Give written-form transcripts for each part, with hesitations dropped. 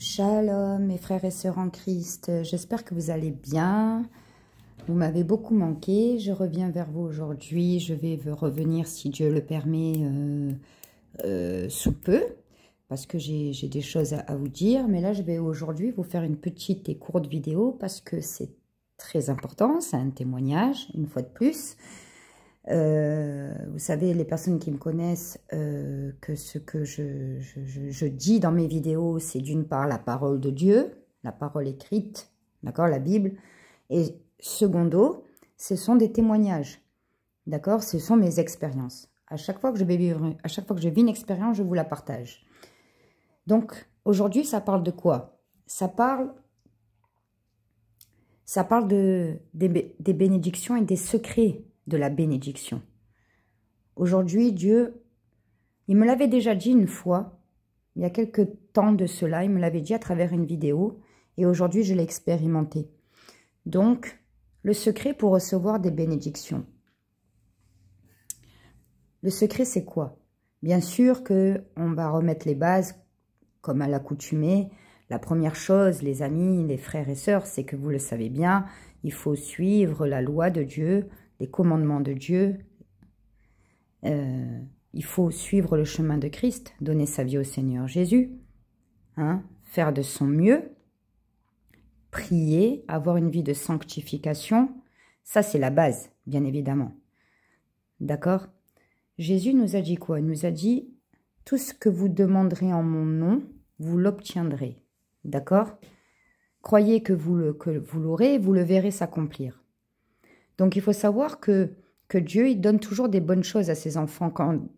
Shalom mes frères et sœurs en Christ, j'espère que vous allez bien. Vous m'avez beaucoup manqué, je reviens vers vous aujourd'hui. Je vais revenir, si Dieu le permet, sous peu, parce que j'ai des choses à vous dire. Mais là, je vais aujourd'hui vous faire une petite et courte vidéo, parce que c'est très important, c'est un témoignage, une fois de plus. Vous savez, les personnes qui me connaissent, que ce que je dis dans mes vidéos, c'est d'une part la parole de Dieu, la parole écrite, d'accord, la Bible, et secondo, ce sont des témoignages, d'accord, ce sont mes expériences. À chaque fois que je vis une expérience, je vous la partage. Donc, aujourd'hui, ça parle de quoi? Ça parle des bénédictions et des secrets de la bénédiction. Aujourd'hui, Dieu, il me l'avait déjà dit une fois, il y a quelques temps de cela, il me l'avait dit à travers une vidéo, et aujourd'hui, je l'ai expérimenté. Donc, le secret pour recevoir des bénédictions. Le secret, c'est quoi? Bien sûr qu'on va remettre les bases, comme à l'accoutumée. La première chose, les amis, les frères et sœurs, c'est que vous le savez bien, il faut suivre la loi de Dieu, les commandements de Dieu. Il faut suivre le chemin de Christ, donner sa vie au Seigneur Jésus, faire de son mieux, prier, avoir une vie de sanctification. Ça, c'est la base, bien évidemment. D'accord? Jésus nous a dit quoi? Il nous a dit, tout ce que vous demanderez en mon nom, vous l'obtiendrez. D'accord? Croyez que vous l'aurez et vous le verrez s'accomplir. Donc, il faut savoir que Dieu, il donne toujours des bonnes choses à ses enfants.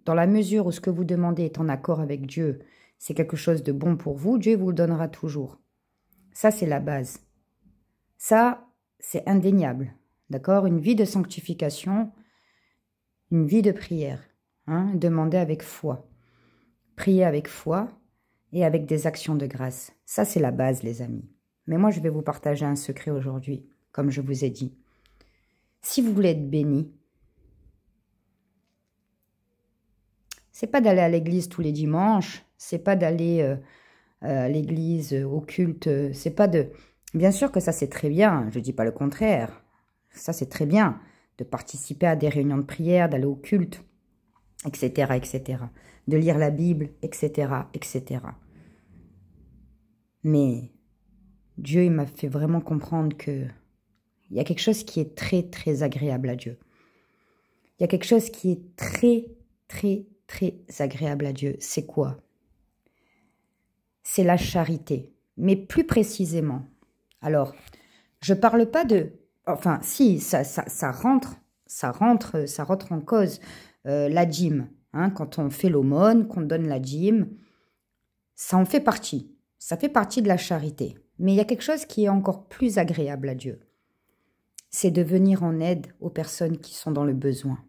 Dans la mesure où ce que vous demandez est en accord avec Dieu, c'est quelque chose de bon pour vous, Dieu vous le donnera toujours. Ça, c'est la base. Ça, c'est indéniable. D'accord? Une vie de sanctification, une vie de prière. Demandez avec foi. Priez avec foi et avec des actions de grâce. Ça, c'est la base, les amis. Mais moi, je vais vous partager un secret aujourd'hui, comme je vous ai dit. Si vous voulez être béni, c'est pas d'aller à l'église tous les dimanches, c'est pas d'aller à l'église, au culte, c'est pas de... Bien sûr que ça c'est très bien, je dis pas le contraire, ça c'est très bien, de participer à des réunions de prière, d'aller au culte, etc., etc., de lire la Bible, etc., etc. Mais Dieu, il m'a fait vraiment comprendre que il y a quelque chose qui est très, très agréable à Dieu. Il y a quelque chose qui est très, très, très agréable à Dieu. C'est quoi? C'est la charité. Mais plus précisément. Alors, je ne parle pas de... Enfin, si, ça rentre en cause. La dîme, quand on fait l'aumône, qu'on donne la dîme, ça en fait partie. Ça fait partie de la charité. Mais il y a quelque chose qui est encore plus agréable à Dieu. C'est de venir en aide aux personnes qui sont dans le besoin.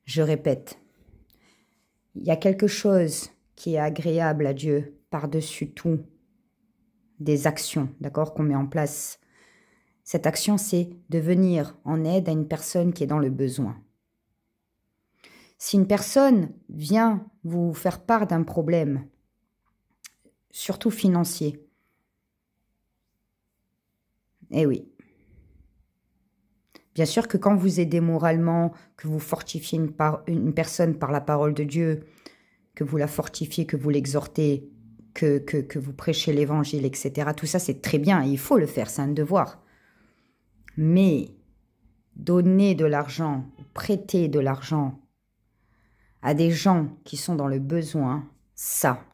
Je répète, il y a quelque chose qui est agréable à Dieu par-dessus tout des actions, d'accord, qu'on met en place. Cette action, c'est de venir en aide à une personne qui est dans le besoin. Si une personne vient vous faire part d'un problème, surtout financier, eh oui. Bien sûr que quand vous aidez moralement, que vous fortifiez une personne par la parole de Dieu, que vous la fortifiez, que vous l'exhortez, que vous prêchez l'évangile, etc. Tout ça, c'est très bien, il faut le faire, c'est un devoir. Mais donner de l'argent, prêter de l'argent à des gens qui sont dans le besoin, ça,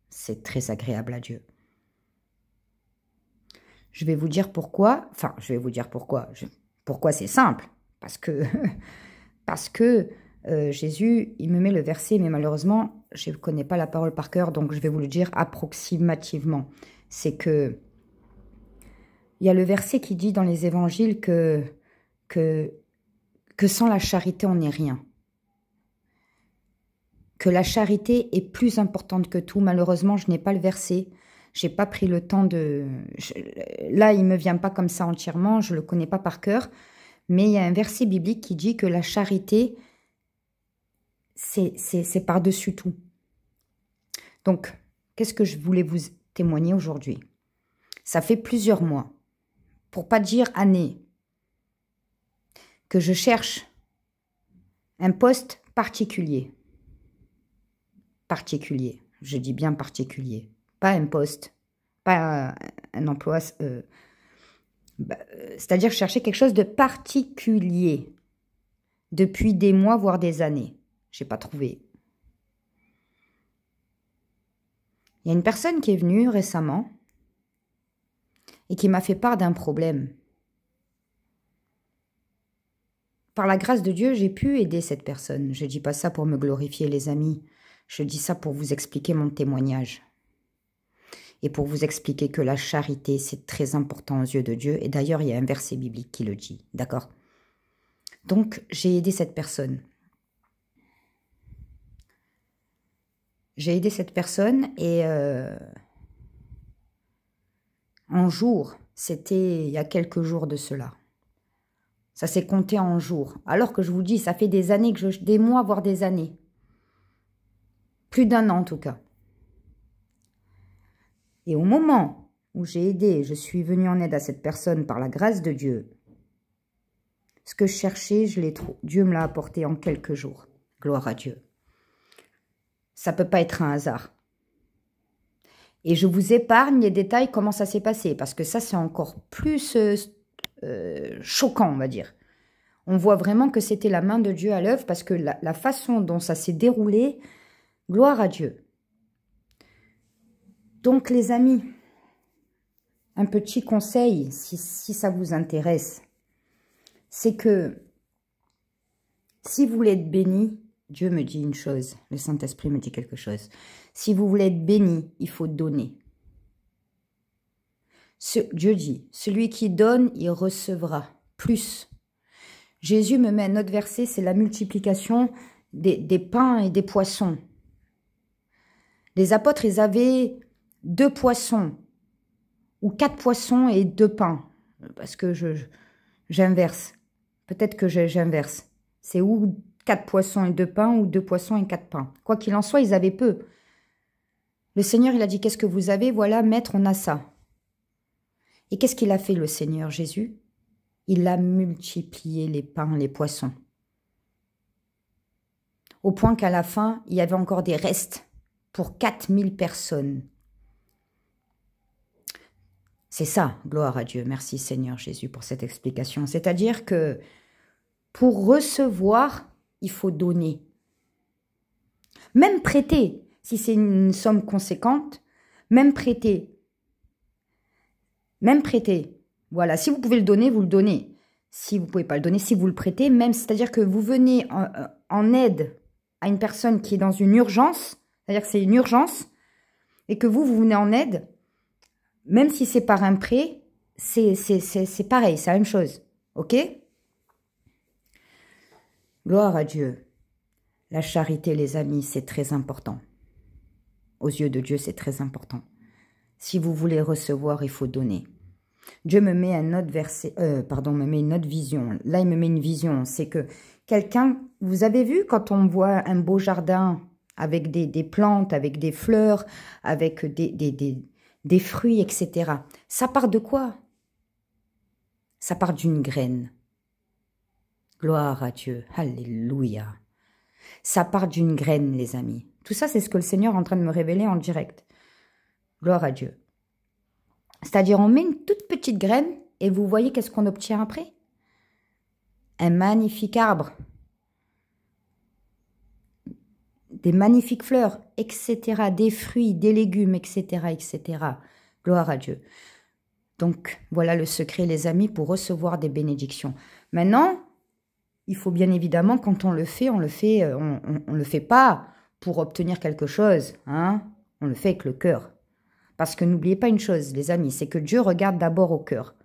c'est très agréable à Dieu. Je vais vous dire pourquoi. Enfin, je vais vous dire pourquoi. Pourquoi c'est simple? Parce que Jésus, il me met le verset, mais malheureusement, je ne connais pas la parole par cœur, donc je vais vous le dire approximativement. C'est que il y a le verset qui dit dans les évangiles que sans la charité, on n'est rien. Que la charité est plus importante que tout. Malheureusement, je n'ai pas le verset. J'ai pas pris le temps de... Là, il me vient pas comme ça entièrement, je le connais pas par cœur. Mais il y a un verset biblique qui dit que la charité, c'est par-dessus tout. Donc, qu'est-ce que je voulais vous témoigner aujourd'hui? Ça fait plusieurs mois, pour pas dire années, que je cherche un poste particulier. Particulier, je dis bien particulier. Pas un poste, pas un emploi. C'est-à-dire chercher quelque chose de particulier. Depuis des mois, voire des années. Je n'ai pas trouvé. Il y a une personne qui est venue récemment et qui m'a fait part d'un problème. Par la grâce de Dieu, j'ai pu aider cette personne. Je ne dis pas ça pour me glorifier, les amis. Je dis ça pour vous expliquer mon témoignage. Et pour vous expliquer que la charité, c'est très important aux yeux de Dieu. Et d'ailleurs, il y a un verset biblique qui le dit. D'accord? Donc, j'ai aidé cette personne. J'ai aidé cette personne et en jours, c'était il y a quelques jours de cela. Ça s'est compté en jours. Alors que je vous dis, ça fait des années, des mois, voire des années. Plus d'un an en tout cas. Et au moment où j'ai aidé, je suis venue en aide à cette personne par la grâce de Dieu, ce que je cherchais, je l'ai trouvé. Dieu me l'a apporté en quelques jours. Gloire à Dieu. Ça ne peut pas être un hasard. Et je vous épargne les détails, comment ça s'est passé, parce que ça, c'est encore plus choquant, on va dire. On voit vraiment que c'était la main de Dieu à l'œuvre, parce que la façon dont ça s'est déroulé, gloire à Dieu. Donc, les amis, un petit conseil, si ça vous intéresse, c'est que si vous voulez être béni, Dieu me dit une chose, le Saint-Esprit me dit quelque chose. Si vous voulez être béni, il faut donner. Dieu dit, celui qui donne, il recevra plus. Jésus me met un autre verset, c'est la multiplication des pains et des poissons. Les apôtres, ils avaient 2 poissons, ou 4 poissons et 2 pains. Parce que j'inverse. Peut-être que j'inverse. C'est ou 4 poissons et 2 pains, ou 2 poissons et 4 pains. Quoi qu'il en soit, ils avaient peu. Le Seigneur, il a dit, qu'est-ce que vous avez? Voilà, maître, on a ça. Et qu'est-ce qu'il a fait, le Seigneur Jésus? Il a multiplié les pains, les poissons. Au point qu'à la fin, il y avait encore des restes pour 4000 personnes. C'est ça, gloire à Dieu. Merci Seigneur Jésus pour cette explication. C'est-à-dire que pour recevoir, il faut donner. Même prêter, si c'est une somme conséquente, même prêter. Même prêter. Voilà, si vous pouvez le donner, vous le donnez. Si vous ne pouvez pas le donner, si vous le prêtez, même, c'est-à-dire que vous venez en aide à une personne qui est dans une urgence, c'est-à-dire que c'est une urgence, et que vous venez en aide, même si c'est par un prêt, c'est pareil, c'est la même chose. Ok? Gloire à Dieu. La charité, les amis, c'est très important. Aux yeux de Dieu, c'est très important. Si vous voulez recevoir, il faut donner. Dieu me met un autre verset, me met une autre vision. Là, il me met une vision. C'est que quelqu'un, vous avez vu quand on voit un beau jardin avec des plantes, avec des fleurs, avec des fruits, etc. Ça part de quoi? Ça part d'une graine. Gloire à Dieu. Alléluia. Ça part d'une graine, les amis. Tout ça, c'est ce que le Seigneur est en train de me révéler en direct. Gloire à Dieu. C'est-à-dire, on met une toute petite graine et vous voyez qu'est-ce qu'on obtient après? Un magnifique arbre. Des magnifiques fleurs, etc. Des fruits, des légumes, etc., etc. Gloire à Dieu. Donc, voilà le secret, les amis, pour recevoir des bénédictions. Maintenant, il faut bien évidemment, quand on le fait, on le fait pas pour obtenir quelque chose. Hein? On le fait avec le cœur. Parce que n'oubliez pas une chose, les amis, c'est que Dieu regarde d'abord au cœur.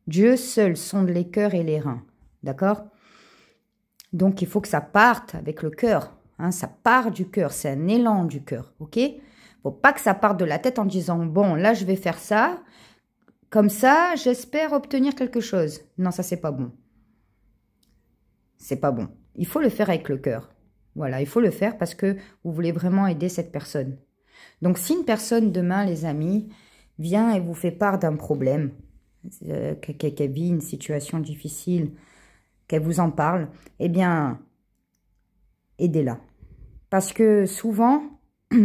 Dieu seul sonde les cœurs et les reins. D'accord? Donc, il faut que ça parte avec le cœur. Hein? Ça part du cœur, c'est un élan du cœur. Ok? Faut pas que ça parte de la tête en disant, bon, là, je vais faire ça. Comme ça, j'espère obtenir quelque chose. Non, ça, c'est pas bon. C'est pas bon. Il faut le faire avec le cœur. Voilà, il faut le faire parce que vous voulez vraiment aider cette personne. Donc, si une personne demain, les amis, vient et vous fait part d'un problème, qu'elle vit une situation difficile, qu'elle vous en parle, eh bien, aidez-la. Parce que souvent,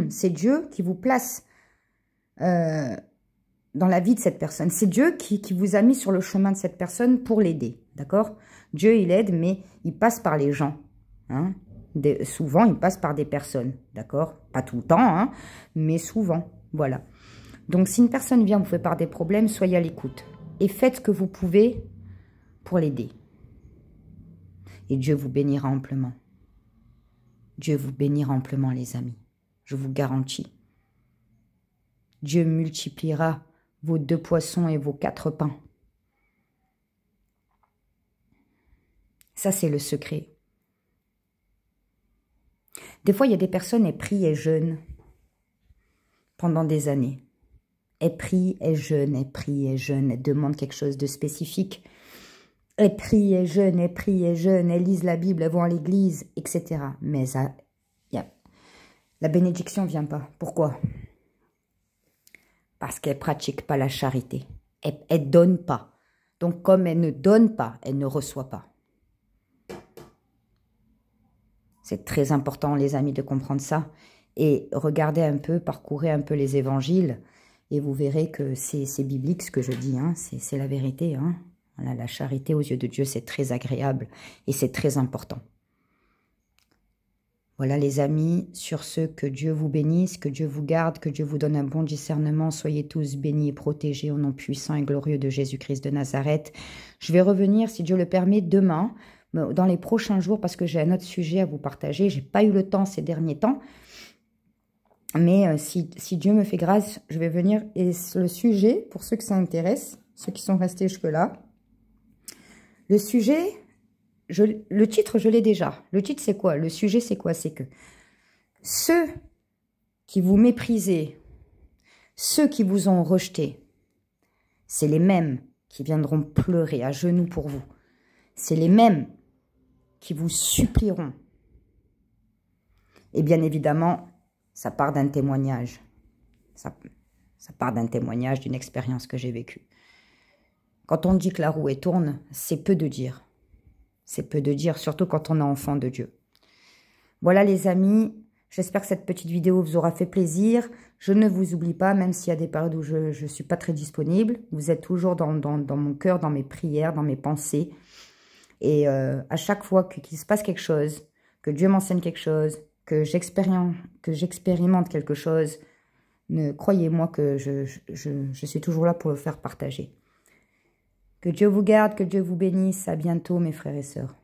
c'est Dieu qui vous place dans la vie de cette personne. C'est Dieu qui vous a mis sur le chemin de cette personne pour l'aider, d'accord? Dieu, il aide, mais il passe par les gens. Hein? Souvent, il passe par des personnes, d'accord? Pas tout le temps, hein, mais souvent, voilà. Donc, si une personne vient vous fait part des problèmes, soyez à l'écoute. Et faites ce que vous pouvez pour l'aider. Et Dieu vous bénira amplement. Dieu vous bénira amplement, les amis. Je vous garantis. Dieu multipliera vos 2 poissons et vos 4 pains. Ça, c'est le secret. Des fois, il y a des personnes, elles prient et jeûnent pendant des années. Elles prient et jeûnent, elles prient et jeûnent, elles demandent quelque chose de spécifique. Elles prient et jeûnent, elles prient et jeûnent, elles lisent la Bible, elles vont à l'église, etc. Mais la bénédiction ne vient pas. Pourquoi? Parce qu'elles ne pratiquent pas la charité. Elles ne donnent pas. Donc, comme elles ne donnent pas, elles ne reçoivent pas. C'est très important, les amis, de comprendre ça. Et regardez un peu, parcourez un peu les évangiles, et vous verrez que c'est biblique ce que je dis, hein, c'est la vérité. Hein. Voilà, la charité aux yeux de Dieu, c'est très agréable et c'est très important. Voilà les amis, sur ce, que Dieu vous bénisse, que Dieu vous garde, que Dieu vous donne un bon discernement. Soyez tous bénis et protégés au nom puissant et glorieux de Jésus-Christ de Nazareth. Je vais revenir, si Dieu le permet, demain, dans les prochains jours, parce que j'ai un autre sujet à vous partager. Je n'ai pas eu le temps ces derniers temps. Mais si Dieu me fait grâce, je vais venir. Et le sujet, pour ceux que ça intéresse, ceux qui sont restés jusque-là, le sujet, le titre, je l'ai déjà. Le titre, c'est quoi? Le sujet, c'est quoi? C'est que ceux qui vous méprisez, ceux qui vous ont rejeté, c'est les mêmes qui viendront pleurer à genoux pour vous. C'est les mêmes qui vous supplieront. Et bien évidemment, ça part d'un témoignage. Ça part d'un témoignage, d'une expérience que j'ai vécue. Quand on dit que la roue tourne, c'est peu de dire. C'est peu de dire, surtout quand on est enfant de Dieu. Voilà les amis, j'espère que cette petite vidéo vous aura fait plaisir. Je ne vous oublie pas, même s'il y a des périodes où je ne suis pas très disponible. Vous êtes toujours dans mon cœur, dans mes prières, dans mes pensées. Et à chaque fois qu'il se passe quelque chose, que Dieu m'enseigne quelque chose, que j'expérimente quelque chose, croyez-moi que je suis toujours là pour le faire partager. Que Dieu vous garde, que Dieu vous bénisse. À bientôt mes frères et sœurs.